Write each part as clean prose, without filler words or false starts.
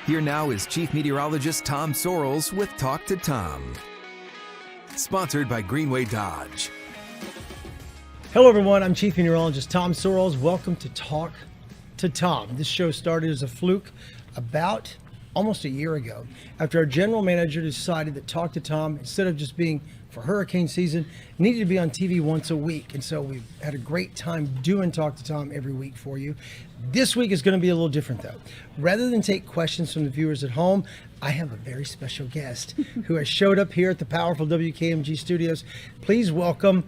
Here now is Chief Meteorologist Tom Sorrells with Talk to Tom. Sponsored by Greenway Dodge. Hello everyone, I'm Chief Meteorologist Tom Sorrells. Welcome to Talk to Tom. This show started as a fluke about almost a year ago after our general manager decided that Talk to Tom, instead of just being for hurricane season, needed to be on TV once a week. And so we've had a great time doing Talk to Tom every week for you. This week is going to be a little different though. Rather than take questions from the viewers at home, I have a very special guest who has showed up here at the powerful WKMG studios. Please welcome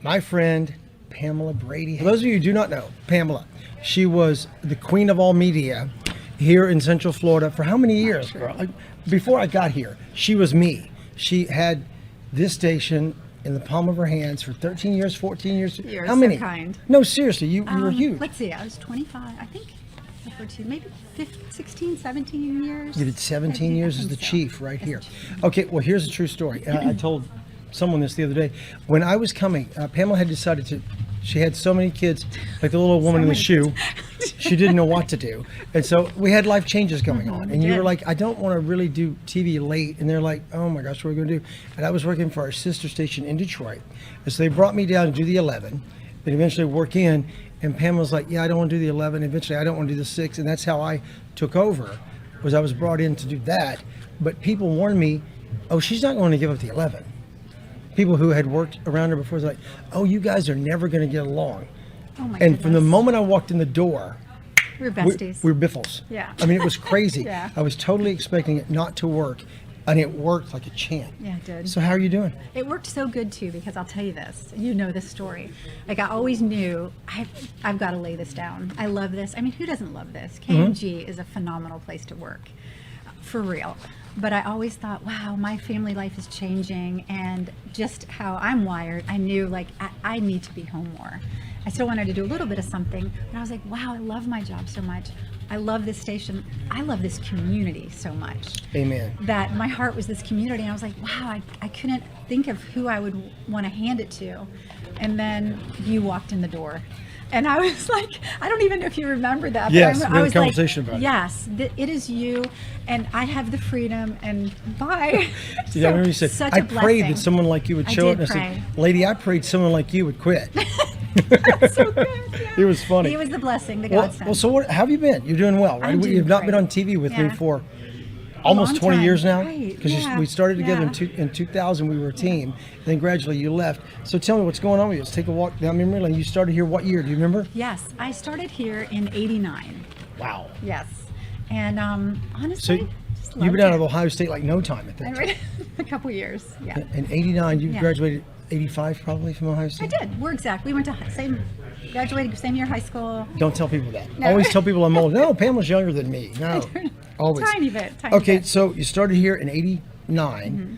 my friend, Pamela Brady. For those of you who do not know, Pamela, she was the queen of all media here in Central Florida for how many years, girl? Before I got here, she was me. She had this station in the palm of her hands for 13 years, 14 years. You're how many? So kind. No, seriously, you were huge. Let's see, I was 25, I think, maybe 15, 16, 17 years. You did 17 years as the chief right here. Okay, well, here's a true story. I told someone this the other day. When I was coming, Pamela had decided to, she had so many kids, like the little woman in the shoe, she didn't know what to do. And so we had life changes going on. And you were like, I don't want to really do TV late. And they're like, oh my gosh, what are we going to do? And I was working for our sister station in Detroit. And so they brought me down to do the 11, then eventually work in. And Pam was like, yeah, I don't want to do the 11. Eventually, I don't want to do the 6. And that's how I took over, was I was brought in to do that. But people warned me, oh, she's not going to give up the 11. People who had worked around her before was like, oh, you guys are never going to get along. Oh my and goodness. from the moment I walked in the door, we were besties. we were biffles. Yeah. I mean, it was crazy. Yeah. I was totally expecting it not to work, and it worked like a champ. Yeah, it did. So how are you doing? It worked so good too, because I'll tell you this, you know this story. Like I always knew, I've got to lay this down. I love this. I mean, who doesn't love this? KMG is a phenomenal place to work, for real. But I always thought, wow, my family life is changing, and just how I'm wired, I knew like I need to be home more. I still wanted to do a little bit of something, but I was like, wow, I love my job so much. I love this station. I love this community so much. Amen. That my heart was this community. And I was like, wow, I couldn't think of who I would want to hand it to. And then you walked in the door. And I was like, I don't even know if you remember that. Yes, but we had I a was conversation like, about it. yes, it is you, and I have the freedom, and bye. Yeah, I remember you said, such I a prayed blessing. that someone like you would I show up. did And I pray. said, lady, I prayed someone like you would quit. That's so good. Yeah. It was funny. He was the blessing that God sent. Well, so how have you been? You're doing well, right? I'm doing You've not been great. on TV with me Yeah. for almost long 20 time, years now, right, because yeah, we started together yeah. in 2000. We were a team, and then gradually you left. So tell me what's going on with you. Let's take a walk down memory lane. You started here what year? Do you remember? Yes, I started here in '89. Wow. Yes, and So honestly, just you've been loved out it. of Ohio State like no time at that I time. read a couple years. Yeah, In '89, you Yeah. graduated 85 probably from Ohio I State. did. We're exact. We went to graduated same year high school. Don't tell people that. No. Always tell people I'm old. No, Pamela's younger than me. No, always. Tiny bit. Okay, bit. so you started here in '89.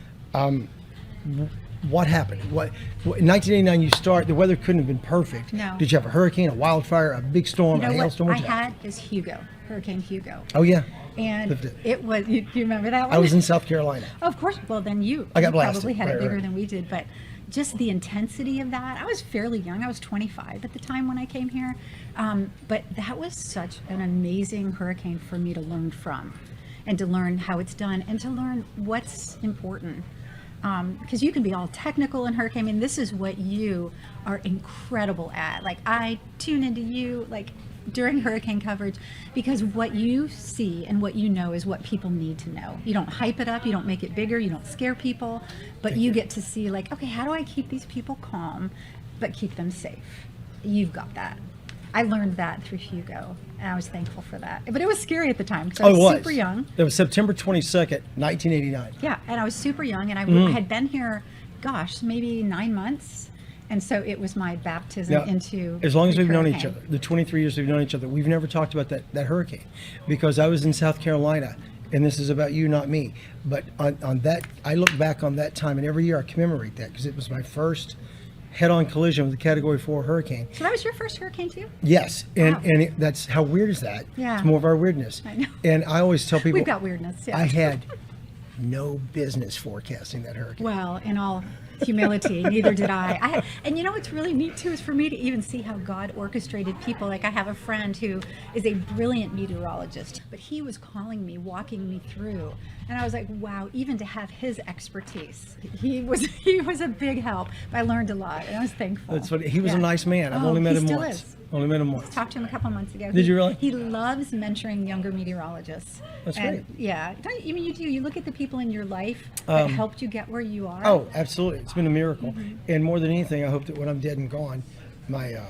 What happened? In 1989 you start. The weather couldn't have been perfect. No. Did you have a hurricane, a wildfire, a big storm, You a know what hailstorm? I What'd you have? had is Hurricane Hugo, Oh yeah, and Lived it. it was. You remember that one? I was in South Carolina. Of course. Well, then you got blasted. probably had Right, it bigger right. than we did, but just the intensity of that. I was fairly young. I was 25 at the time when I came here, but that was such an amazing hurricane for me to learn from, and to learn how it's done, and to learn what's important. Because you can be all technical in hurricane. I mean, this is what you are incredible at. Like I tune into you, like during hurricane coverage, because what you see and what you know is what people need to know. You don't hype it up, you don't make it bigger, you don't scare people, but you get to see like, okay, how do I keep these people calm but keep them safe? You've got that. I learned that through Hugo, and I was thankful for that. But it was scary at the time because I was super young. It was September 22nd, 1989. Yeah, and I was super young, and I had been here, gosh, maybe 9 months. And so it was my baptism Now, into as long as the we've known each hurricane. other, the 23 years we've known each other, we've never talked about that hurricane, because I was in South Carolina, and this is about you, not me. But on that, I look back on that time, and every year I commemorate that, because it was my first head-on collision with a Category 4 hurricane. So that was your first hurricane too? Yes, and Wow. that's how weird is that? Yeah. It's more of our weirdness. I know. And I always tell people, We've got weirdness, yeah. I had no business forecasting that hurricane. Well, in all humility. Neither did I. And you know what's really neat too is for me to even see how God orchestrated people. Like I have a friend who is a brilliant meteorologist, but he was calling me, walking me through, and I was like, wow, even to have his expertise, he was a big help. I learned a lot, and I was thankful. That's what he was a nice man. I've only met him once. Is. Only met him once. Talked to him a couple months ago. Did you really? He loves mentoring younger meteorologists. That's great. Yeah. I mean, you do. You look at the people in your life that helped you get where you are. Oh, absolutely. It's been a miracle. And more than anything, I hope that when I'm dead and gone, my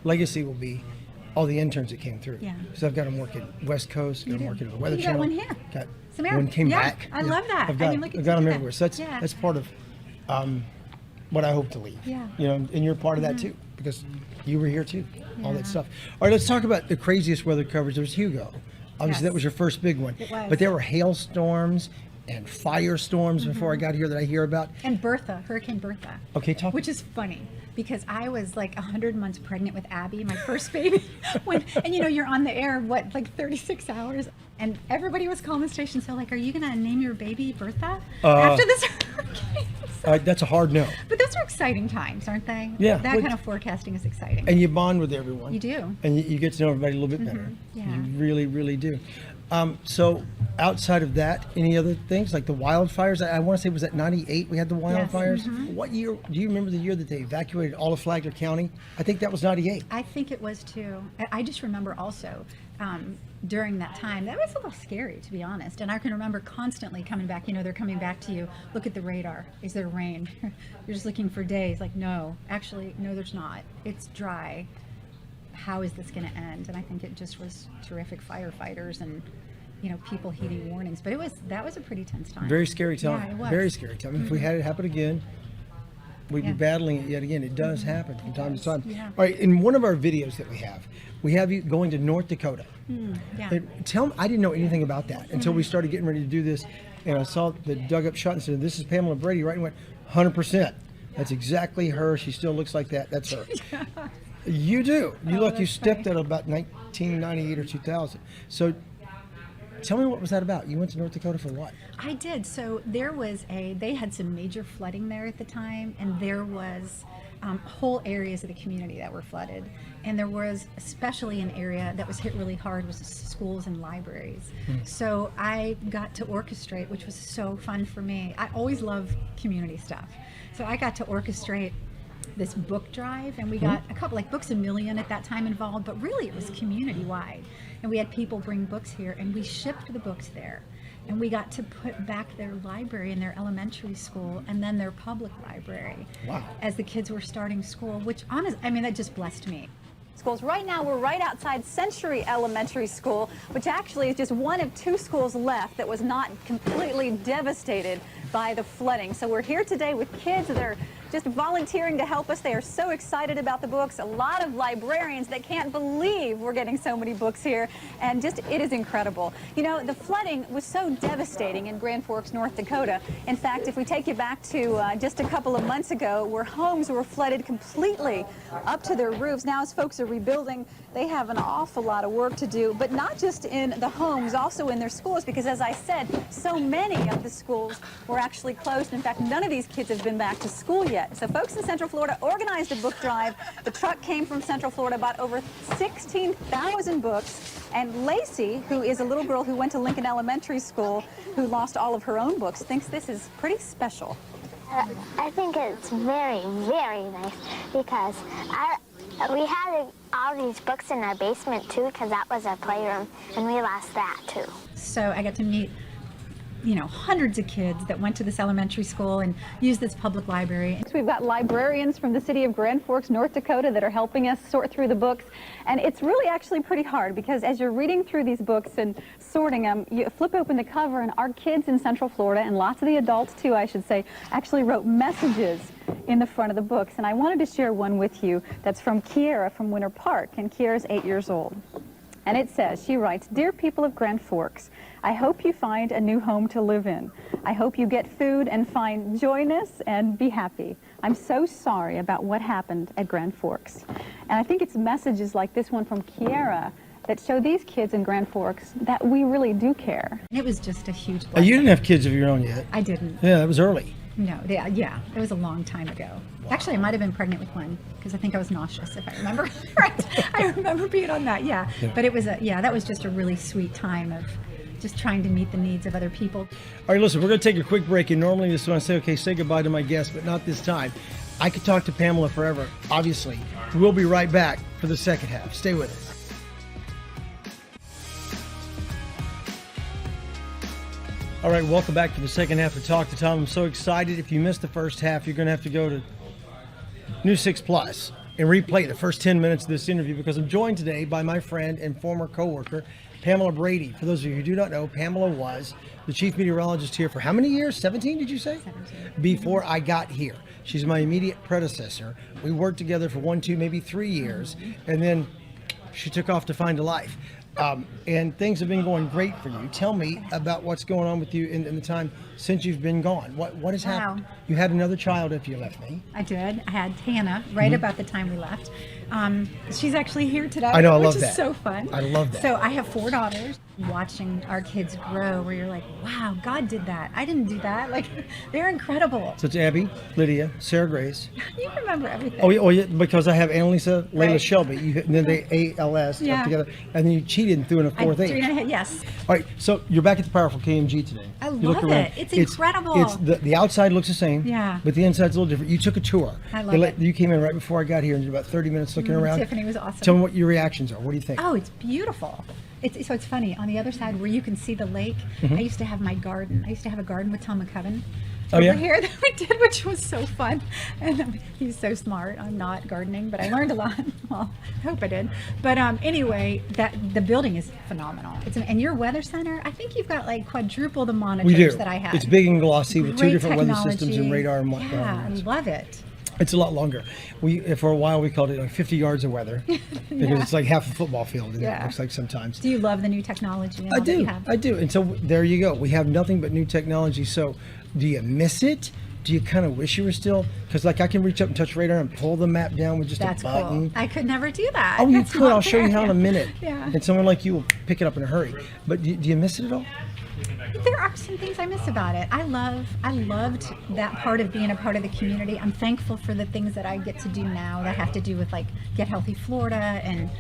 legacy will be all the interns that came through. Yeah. So I've got them working West Coast, got them working at the Weather You Channel. got one here. Got Samara. one came Yeah, back. I love that. I've got, I mean, look at I've got them you. everywhere. So that's part of what I hope to leave. Yeah. You know, and you're part of that too, because you were here too. All that stuff. All right, let's talk about the craziest weather coverage. There was Hugo. Obviously, that was your first big one. It was. But there were hailstorms and firestorms before I got here that I hear about. And Bertha, Hurricane Bertha. Okay, talk. Which is funny because I was like 100 months pregnant with Abby, my first baby. And you know, you're on the air, like 36 hours? And everybody was calling the station, so like, are you going to name your baby Bertha after this hurricane? That's a hard no. But those are exciting times, aren't they? Yeah. That kind of forecasting is exciting. And you bond with everyone. You do. And you get to know everybody a little bit better. Yeah. You really, really do. So outside of that, any other things like the wildfires? I want to say, was that 98 we had the wildfires? What year, do you remember the year that they evacuated all of Flagler County? I think that was 98. I think it was too. I just remember also during that time, that was a little scary, to be honest. And I can remember constantly coming back, you know, they're coming back to you, look at the radar, is there rain? You're just looking for days, like, no, actually, no, there's not. It's dry. How is this going to end? And I think it just was terrific firefighters and, you know, people heeding warnings. But that was a pretty tense time. Very scary time. Yeah, it was. Very scary time. If we had it happen again, we'd be battling it yet again. It does happen from time to time. Yeah. All right, in one of our videos that we have you going to North Dakota. Yeah. And tell me, I didn't know anything about that until we started getting ready to do this, and I saw the dug up shot and said, "This is Pamela Brady," right? And went, 100%. That's exactly her. She still looks like that. That's her. Yeah. You do. You look. You that's stepped funny. at about 1998 or 2000. So, tell me, what was that about? You went to North Dakota for what? I did. So they had some major flooding there at the time, and there was whole areas of the community that were flooded. And there was especially an area that was hit really hard was schools and libraries. So I got to orchestrate, which was so fun for me. I always love community stuff. So I got to orchestrate this book drive, and we got a couple, like Books A Million at that time involved, but really it was community wide. And we had people bring books here, and we shipped the books there. And we got to put back their library in their elementary school and then their public library. Wow. As the kids were starting school, which that just blessed me. Schools. Right now, we're right outside Century Elementary School, which actually is just one of two schools left that was not completely devastated by the flooding. So we're here today with kids that are just volunteering to help us. They are so excited about the books. A lot of librarians that can't believe we're getting so many books here, and just it is incredible. You know, the flooding was so devastating in Grand Forks, North Dakota. In fact, if we take you back to just a couple of months ago, where homes were flooded completely up to their roofs. Now, as folks are rebuilding, they have an awful lot of work to do, but not just in the homes, also in their schools, because as I said, so many of the schools were actually closed. In fact, none of these kids have been back to school yet. So folks in Central Florida organized a book drive. The truck came from Central Florida, bought over 16,000 books. And Lacey, who is a little girl who went to Lincoln Elementary School, who lost all of her own books, thinks this is pretty special. I think it's very, very nice because we had all these books in our basement too, because that was our playroom, and we lost that too. So I got to meet, you know, hundreds of kids that went to this elementary school and used this public library. We've got librarians from the city of Grand Forks, North Dakota, that are helping us sort through the books. And it's really actually pretty hard, because as you're reading through these books and sorting them, you flip open the cover, and our kids in Central Florida, and lots of the adults too, I should say, actually wrote messages in the front of the books. And I wanted to share one with you that's from Kiera from Winter Park, and Kiera's 8 years old. And it says, she writes, "Dear people of Grand Forks, I hope you find a new home to live in. I hope you get food and find joyness and be happy. I'm so sorry about what happened at Grand Forks." And I think it's messages like this one from Kiera that show these kids in Grand Forks that we really do care. It was just a huge You blessing. didn't have kids of your own yet. I didn't. Yeah, that was early. No, yeah, it was a long time ago. Wow. Actually, I might have been pregnant with one because I think I was nauseous, if I remember right. I remember being on that, yeah. But it was that was just a really sweet time of just trying to meet the needs of other people. All right, listen, we're going to take a quick break, and normally this is when I say, okay, say goodbye to my guest, but not this time. I could talk to Pamela forever, obviously. We'll be right back for the second half. Stay with us. All right, welcome back to the second half of Talk to Tom. I'm so excited. If you missed the first half, you're going to have to go to News 6 Plus and replay the first 10 minutes of this interview, because I'm joined today by my friend and former coworker, Pamela Brady. For those of you who do not know, Pamela was the chief meteorologist here for how many years? 17, did you say? 17. Before I got here. She's my immediate predecessor. We worked together for 1, 2, maybe 3 years, and then she took off to find a life. And things have been going great for you. Tell me about what's going on with you in the time since you've been gone. What has happened? You had another child after you left me. I did. I had Hannah right about the time we left. She's actually here today. I know, I love which that. is so fun. I love that. So I have 4 daughters. Watching our kids grow, where you're like, wow, God did that. I didn't do that. Like, they're incredible. So it's Abby, Lydia, Sarah Grace. You remember everything. Oh yeah, because I have Annalisa, Layla, Right. Shelby. And then they ALS Yeah. up together, and then you cheated and threw in a 4th age. Yes. All right, so you're back at the powerful KMG today. I You look love around. it. It's incredible. It's the outside looks the same. Yeah. But the inside's a little different. You took a tour. I love it. You came in right before I got here and did about 30 minutes looking around. Tiffany was awesome. Tell me what your reactions are. What do you think? Oh, it's beautiful. So it's funny. On the other side where you can see the lake, I used to have my garden. I used to have a garden with Tom McCubbin Oh, over yeah? here that we did, which was so fun. And he's so smart. I'm not gardening, but I learned a lot. Well, I hope I did. But anyway, the building is phenomenal. And your weather center, I think you've got like quadruple the monitors We do. that I had. It's big and glossy with 2 Great different weather technology. systems and radar and whatnot. Yeah, I love it. It's a lot longer. For a while we called it like 50 yards of weather because it's like half a football field. And Yeah. it looks like sometimes. Do you love the new technology? And all that you have? I do. And so there you go. We have nothing but new technology. So do you miss it? Do you kind of wish you were still? Because like I can reach up and touch radar and pull the map down with just That's a button. cool. I could never do that. Oh, you That's could. not I'll show you fair. how in a minute. Yeah. And someone like you will pick it up in a hurry. But do you miss it at all? There are some things I miss about it. I loved that part of being a part of the community. I'm thankful for the things that I get to do now that have to do with like Get Healthy Florida, and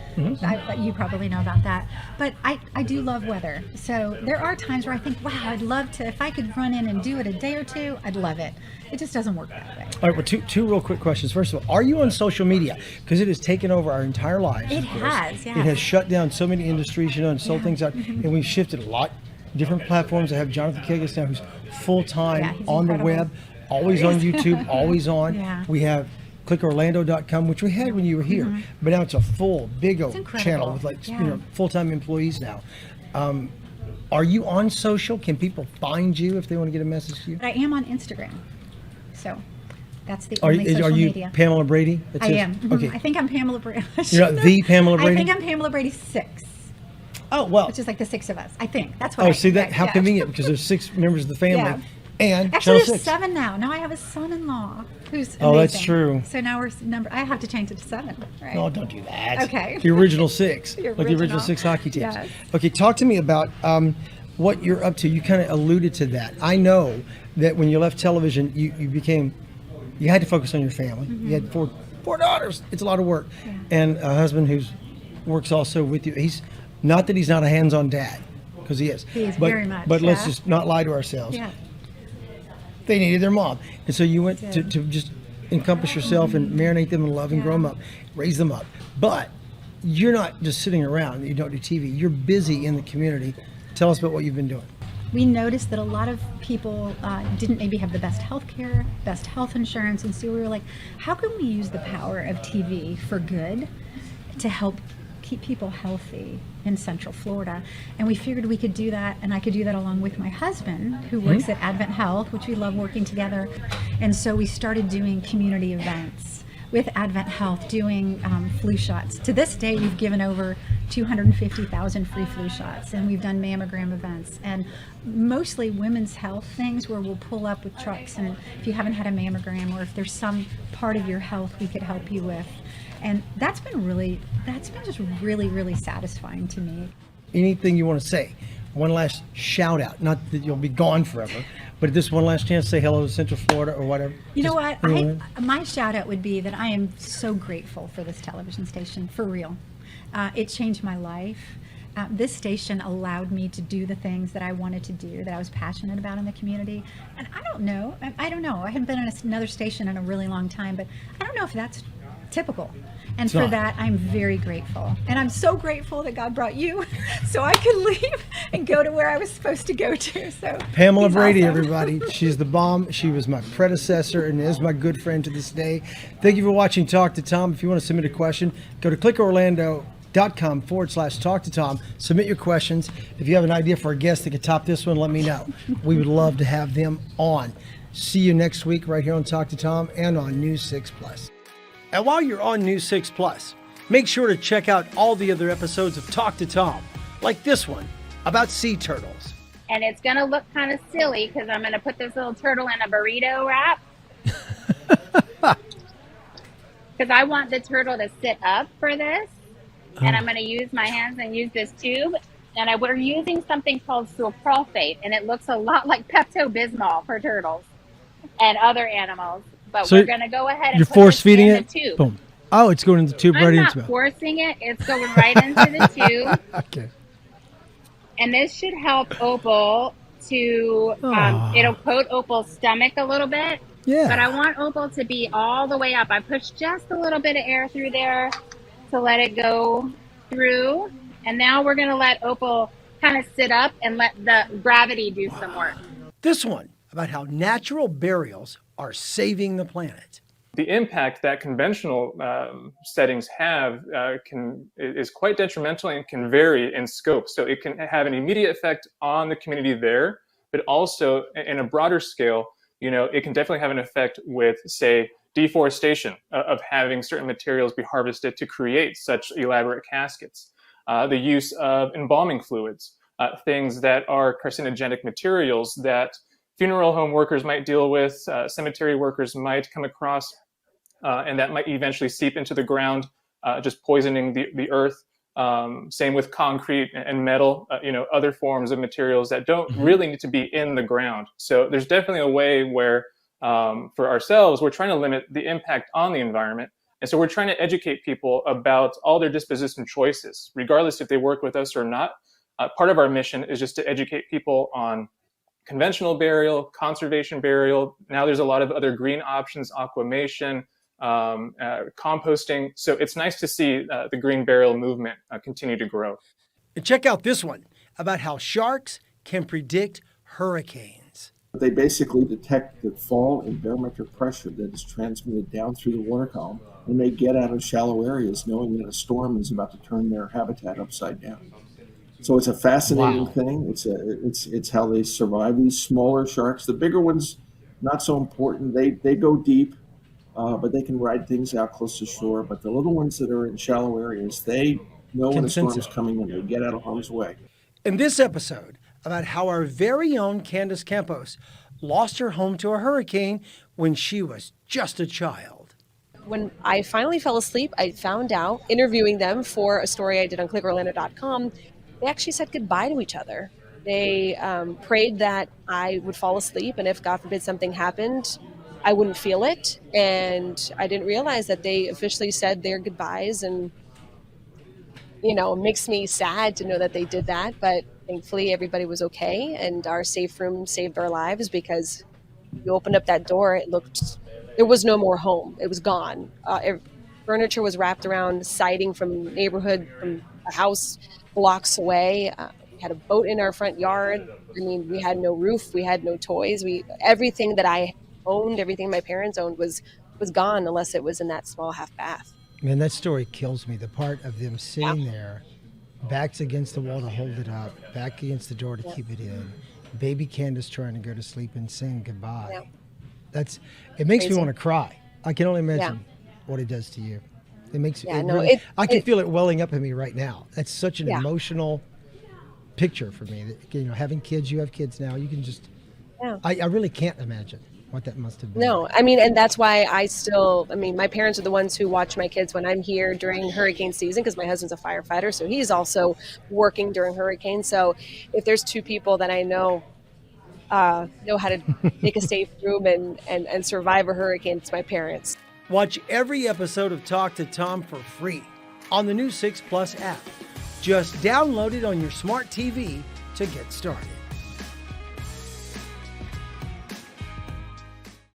you probably know about that. But I do love weather. So there are times where I think, wow, I'd love to, if I could run in and do it a day or two, I'd love it. It just doesn't work that way. All right, well, two real quick questions. First of all, are you on social media? Because it has taken over our entire lives. It of course. has, yes. It has shut down so many industries, and sold things out. And we've shifted a lot. Different platforms. I have Jonathan Kiggis now, who's full-time Yeah, he's on the incredible. web, always on YouTube, always on. Yeah. We have clickorlando.com, which we had when you were here, but now it's a full, big old incredible. channel with like Yeah. full-time employees now. Are you on social? Can people find you if they want to get a message to you? But I am on Instagram. So that's the Are only social you media. Pamela Brady? It I says- am. Mhm. Okay. I think I'm Pamela Brady. You're not the Pamela Brady? I think I'm Pamela Brady 6. Oh, well. Which is like the 6 of us. I think that's what. Oh, I see that? think. How Yeah. convenient, because there's 6 members of the family. Yeah. And Actually, Channel there's 6. 7 now. Now I have a son-in-law who's amazing. Oh, that's true. So now we're number. I have to change it to 7, right? No, don't do that. Okay. The original 6. The Like the original original. 6 hockey teams. Yes. Okay, talk to me about what you're up to. You kind of alluded to that. I know that when you left television, you had to focus on your family. You had four daughters. It's a lot of work. Yeah. And a husband who works also with you. He's not that he's not a hands-on dad, because he is. He is but, very much, But let's yeah. just not lie to ourselves. Yeah. They needed their mom. And so you went to did. just encompass yourself and marinate them in love and grow them up, raise them up. But you're not just sitting around. You don't do TV. You're busy in the community. Tell us about what you've been doing. We noticed that a lot of people didn't maybe have the best health care, best health insurance, and so we were like, how can we use the power of TV for good to help keep people healthy in Central Florida? And we figured we could do that, and I could do that along with my husband, who works at Advent Health, which we love working together. And so we started doing community events with Advent Health, doing flu shots. To this day, we've given over 250,000 free flu shots, and we've done mammogram events, and mostly women's health things where we'll pull up with trucks, and if you haven't had a mammogram, or if there's some part of your health we could help you with. And that's been just really, really satisfying to me. Anything you want to say one last shout out. Not that you'll be gone forever, but just one last chance to say hello to Central Florida or whatever. You know Just what? My shout out would be that I am so grateful for this television station, for real. It changed my life. This station allowed me to do the things that I wanted to do, that I was passionate about in the community. And I don't know. I haven't been on another station in a really long time, but I don't know if that's typical. And for that, I'm very grateful. And I'm so grateful that God brought you so I could leave and go to where I was supposed to go to. So Pamela Brady, awesome. everybody. She's the bomb. She was my predecessor and is my good friend to this day. Thank you for watching Talk to Tom. If you want to submit a question, go to clickorlando.com/talk to Tom. Submit your questions. If you have an idea for a guest that could top this one, let me know. We would love to have them on. See you next week right here on Talk to Tom and on News 6 Plus. And while you're on News 6 Plus, make sure to check out all the other episodes of Talk to Tom, like this one about sea turtles. And it's going to look kind of silly because I'm going to put this little turtle in a burrito wrap. Because I want the turtle to sit up for this. And I'm going to use my hands and use this tube. And we're using something called sulforaphate. And it looks a lot like Pepto-Bismol for turtles and other animals. But So we're going to go ahead and You're put force this feeding in it? the tube. Boom. Oh, it's going in the tube right I'm into not the mouth. forcing it. It's going right into the tube. Okay. And this should help Opal to, it'll coat Opal's stomach a little bit. Yeah. But I want Opal to be all the way up. I pushed just a little bit of air through there to let it go through. And now we're going to let Opal kind of sit up and let the gravity do some work. This one about how natural burials are saving the planet. The impact that conventional settings have is quite detrimental and can vary in scope. So it can have an immediate effect on the community there, but also in a broader scale, it can definitely have an effect with, say, deforestation of having certain materials be harvested to create such elaborate caskets. The use of embalming fluids, things that are carcinogenic materials that funeral home workers might deal with, cemetery workers might come across, and that might eventually seep into the ground, just poisoning the earth. Same with concrete and metal, other forms of materials that don't really need to be in the ground. So there's definitely a way where, for ourselves, we're trying to limit the impact on the environment. And so we're trying to educate people about all their disposition choices, regardless if they work with us or not. Part of our mission is just to educate people on conventional burial, conservation burial. Now there's a lot of other green options, aquamation, composting. So it's nice to see the green burial movement continue to grow. And check out this one about how sharks can predict hurricanes. They basically detect the fall in barometric pressure that is transmitted down through the water column, and they get out of shallow areas knowing that a storm is about to turn their habitat upside down. So it's a fascinating thing. It's how they survive these smaller sharks. The bigger ones, not so important. They go deep, but they can ride things out close to shore. But the little ones that are in shallow areas, they know when a storm is coming and they get out of harm's way. In this episode about how our very own Candace Campos lost her home to a hurricane when she was just a child. When I finally fell asleep, I found out, interviewing them for a story I did on clickorlando.com, they actually said goodbye to each other. They prayed that I would fall asleep, and if, God forbid, something happened, I wouldn't feel it. And I didn't realize that they officially said their goodbyes, and, it makes me sad to know that they did that. But thankfully, everybody was okay, and our safe room saved our lives, because you opened up that door, there was no more home. It was gone. Furniture was wrapped around siding from neighborhood, from a house blocks away. We had a boat in our front yard. I mean, we had no roof. We had no toys. Everything that I owned, everything my parents owned was gone, unless it was in that small half bath. Man, that story kills me. The part of them sitting there, backs against the wall to hold it up, back against the door to keep it in. Baby Candace trying to go to sleep and saying goodbye. Yeah. It makes me want to cry. I can only imagine what it does to you. It makes I can feel it welling up in me right now. That's such an emotional picture for me. That, having kids, you have kids now. You can just, I really can't imagine. what that must have been. No, like. I mean, and that's why my parents are the ones who watch my kids when I'm here during hurricane season, because my husband's a firefighter, so he's also working during hurricanes. So if there's two people that I know how to make a safe room and survive a hurricane, it's my parents. Watch every episode of Talk to Tom for free on the new 6 Plus app. Just download it on your smart TV to get started.